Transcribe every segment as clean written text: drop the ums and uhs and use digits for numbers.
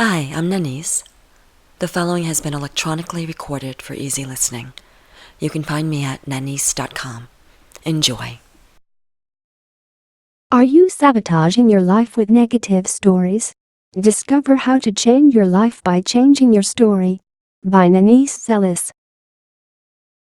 Hi, I'm Nanice. The following has been electronically recorded for easy listening. You can find me at nanice.com. Enjoy. Are you sabotaging your life with negative stories? Discover how to change your life by changing your story. By Nanice Ellis.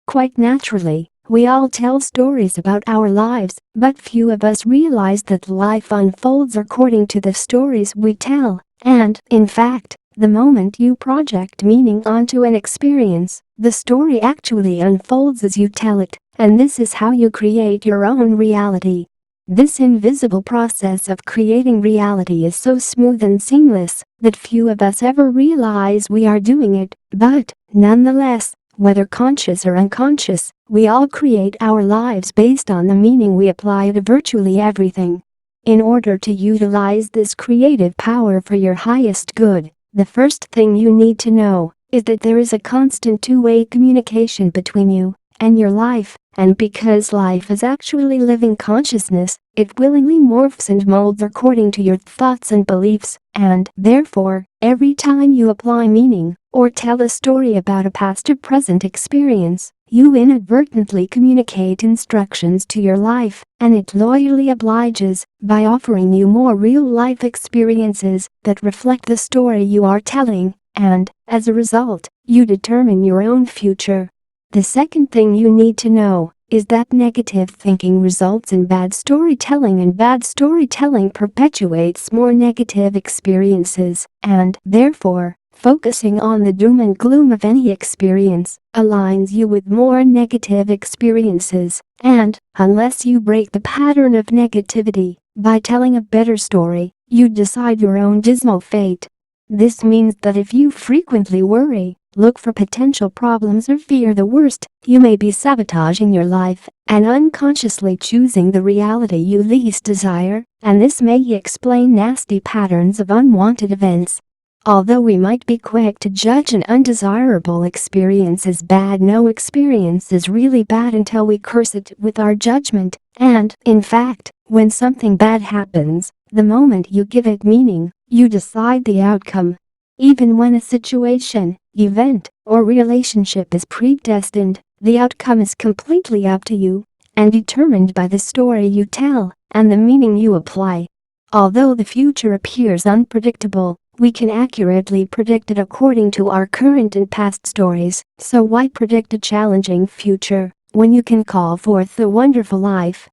Quite naturally, we all tell stories about our lives, but few of us realize that life unfolds according to the stories we tell, and, in fact, the moment you project meaning onto an experience, the story actually unfolds as you tell it, and this is how you create your own reality. This invisible process of creating reality is so smooth and seamless that few of us ever realize we are doing it, but, nonetheless, whether conscious or unconscious, we all create our lives based on the meaning we apply to virtually everything. In order to utilize this creative power for your highest good, the first thing you need to know is that there is a constant two-way communication between you and your life, and because life is actually living consciousness, it willingly morphs and molds according to your thoughts and beliefs, and, therefore, every time you apply meaning or tell a story about a past or present experience, you inadvertently communicate instructions to your life, and it loyally obliges by offering you more real-life experiences that reflect the story you are telling, and, as a result, you determine your own future. The second thing you need to know is that negative thinking results in bad storytelling, and bad storytelling perpetuates more negative experiences, and, therefore, focusing on the doom and gloom of any experience aligns you with more negative experiences, and, unless you break the pattern of negativity by telling a better story, you decide your own dismal fate. This means that if you frequently worry, look for potential problems or fear the worst, you may be sabotaging your life and unconsciously choosing the reality you least desire, and this may explain nasty patterns of unwanted events. Although we might be quick to judge an undesirable experience as bad, no experience is really bad until we curse it with our judgment, and, in fact, when something bad happens, the moment you give it meaning, you decide the outcome. Even when a situation, event, or relationship is predestined, the outcome is completely up to you and determined by the story you tell and the meaning you apply. Although the future appears unpredictable, we can accurately predict it according to our current and past stories, so why predict a challenging future when you can call forth the wonderful life?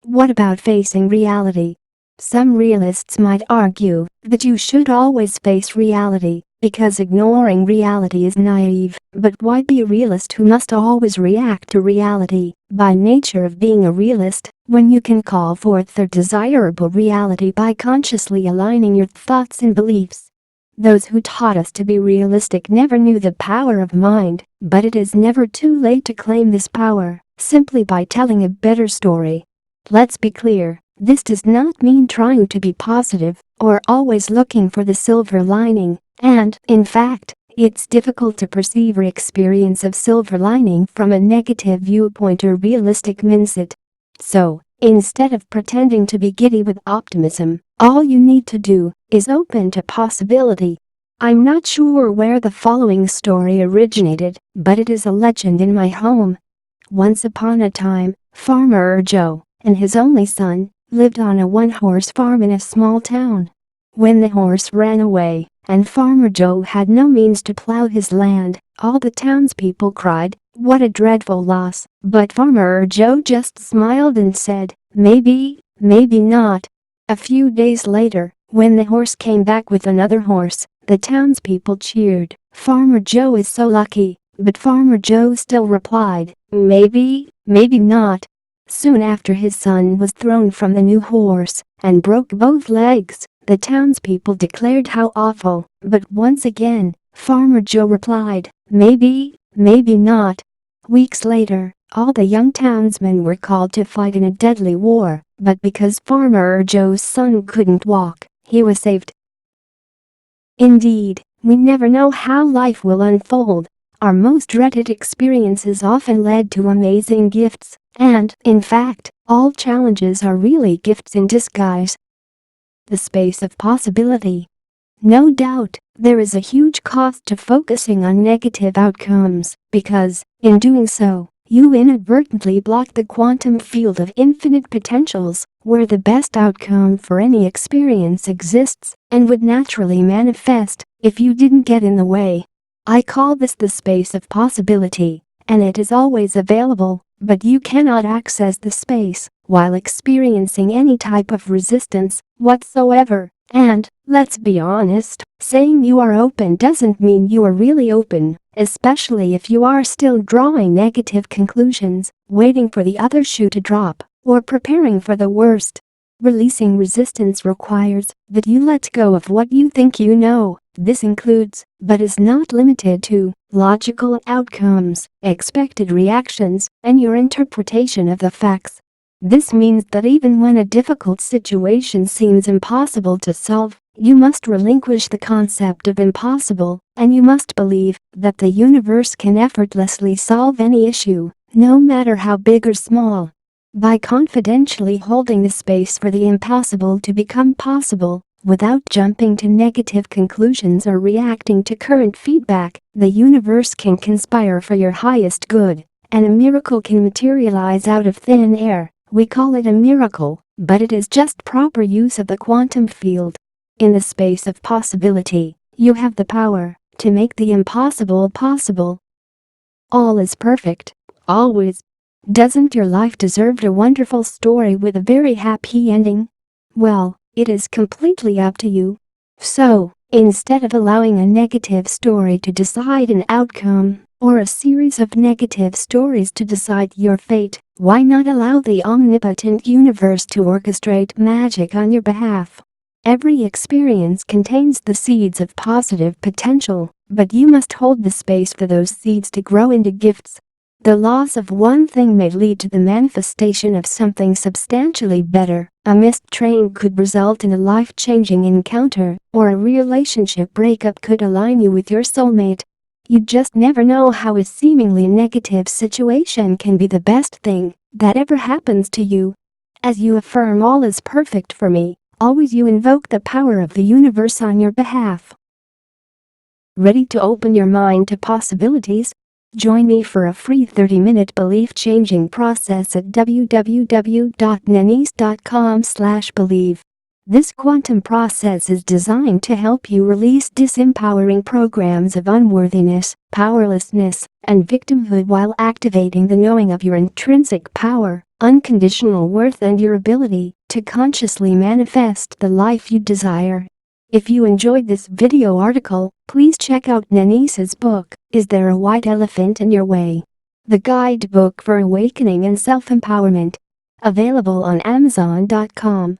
What about facing reality? Some realists might argue that you should always face reality because ignoring reality is naive, but why be a realist who must always react to reality by nature of being a realist when you can call forth their desirable reality by consciously aligning your thoughts and beliefs? Those who taught us to be realistic never knew the power of mind, but it is never too late to claim this power simply by telling a better story. Let's be clear. This does not mean trying to be positive or always looking for the silver lining, and, in fact, it's difficult to perceive or experience of silver lining from a negative viewpoint or realistic mindset. So, instead of pretending to be giddy with optimism, all you need to do is open to possibility. I'm not sure where the following story originated, but it is a legend in my home. Once upon a time, Farmer Joe and his only son lived on a one-horse farm in a small town. When the horse ran away, and Farmer Joe had no means to plow his land, all the townspeople cried, "What a dreadful loss," but Farmer Joe just smiled and said, "Maybe, maybe not." A few days later, when the horse came back with another horse, the townspeople cheered, "Farmer Joe is so lucky," but Farmer Joe still replied, "Maybe, maybe not." Soon after his son was thrown from the new horse and broke both legs, the townspeople declared how awful, but once again, Farmer Joe replied, "Maybe, maybe not." Weeks later, all the young townsmen were called to fight in a deadly war, but because Farmer Joe's son couldn't walk, he was saved. Indeed, we never know how life will unfold. Our most dreaded experiences often led to amazing gifts, and, in fact, all challenges are really gifts in disguise. The space of possibility. No doubt, there is a huge cost to focusing on negative outcomes, because, in doing so, you inadvertently block the quantum field of infinite potentials, where the best outcome for any experience exists and would naturally manifest if you didn't get in the way. I call this the space of possibility, and it is always available, but you cannot access the space while experiencing any type of resistance whatsoever. And, let's be honest, saying you are open doesn't mean you are really open, especially if you are still drawing negative conclusions, waiting for the other shoe to drop, or preparing for the worst. Releasing resistance requires that you let go of what you think you know. This includes, but is not limited to, logical outcomes, expected reactions, and your interpretation of the facts. This means that even when a difficult situation seems impossible to solve, you must relinquish the concept of impossible, and you must believe that the universe can effortlessly solve any issue, no matter how big or small. By confidentially holding the space for the impossible to become possible, without jumping to negative conclusions or reacting to current feedback, the universe can conspire for your highest good, and a miracle can materialize out of thin air. We call it a miracle, but it is just proper use of the quantum field. In the space of possibility, you have the power to make the impossible possible. All is perfect, always. Doesn't your life deserve a wonderful story with a very happy ending? Well, it is completely up to you. So, instead of allowing a negative story to decide an outcome, or a series of negative stories to decide your fate, why not allow the omnipotent universe to orchestrate magic on your behalf? Every experience contains the seeds of positive potential, but you must hold the space for those seeds to grow into gifts. The loss of one thing may lead to the manifestation of something substantially better. A missed train could result in a life-changing encounter, or a relationship breakup could align you with your soulmate. You just never know how a seemingly negative situation can be the best thing that ever happens to you. As you affirm all is perfect for me, always you invoke the power of the universe on your behalf. Ready to open your mind to possibilities? Join me for a free 30-minute belief-changing process at www.nanice.com/believe. This quantum process is designed to help you release disempowering programs of unworthiness, powerlessness, and victimhood while activating the knowing of your intrinsic power, unconditional worth, and your ability to consciously manifest the life you desire. If you enjoyed this video article, please check out Nanice's book, Is There a White Elephant in Your Way? The Guidebook for Awakening and Self-Empowerment. Available on Amazon.com.